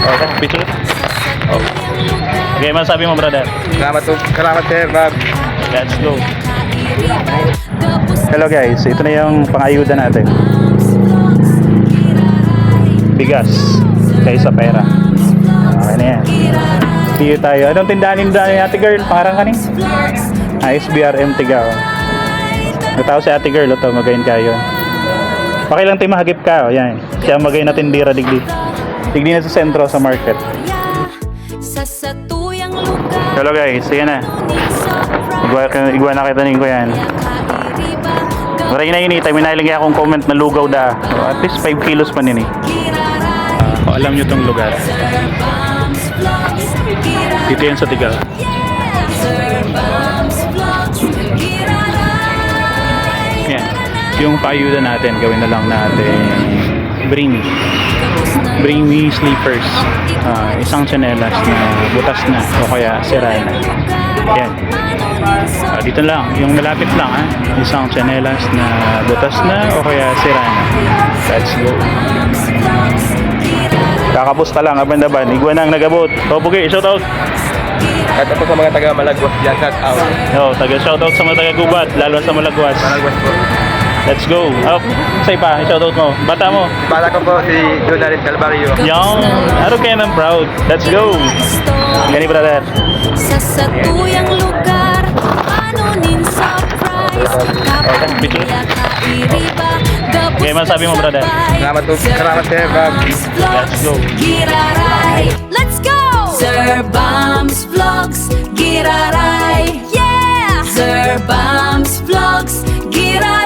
Okay, picture. Oh. Okay, masabi mo, brother? Salamat sir, Bob. Let's go. Hello guys, ito na yung pangayuda natin. Bigas kaysa pera. Okay na yan. See you tayo. Anong tindahan ni ate girl? Pangarang kanin? SBRM Tigaw. Natao si ate girl, ito magayin kayo. Okay lang tayo mahagip ka. Yan. Siya magayin na tindira digdi. Digdi na sa sentro sa market. Hello guys, yan na. Igwa na kita ko yan. Maray na initay, may nailigay akong comment na lugaw da. So, at least 5 kilos pa nini. Alam nyo tong lugar. Dito yan sa Tigal. Yan. Yung paayuda natin, gawin na lang natin bring me sleepers. Isang tsinelas na butas na o kaya sira na. Yan. Dito lang, yung malapit lang isang tsinelas na butas na o kaya sira na. Let's go. Kakabos ka lang, abandaban. Igwa nang nagabot. Pugi, shout out. At ako sa mga taga Malagwas dyan, shout out. Shout out sa mga taga Gubat, lalo sa Malagwas. Malagwas po. Let's go. Say pa, shout out mo. Bata mo. Bala ko po si Jonaris Calvario. Yung, araw kayo ng proud. Let's go. Gani brother. Sa satuyang lugar, anonin surprise. Kapag kairiba, Okay, masabi mo brother? Salamat sir, Bob. Let's go. Giraray. Let's go! Sir Bams Vlogs, Giraray. Yeah! Sir Bams Vlogs, Giraray.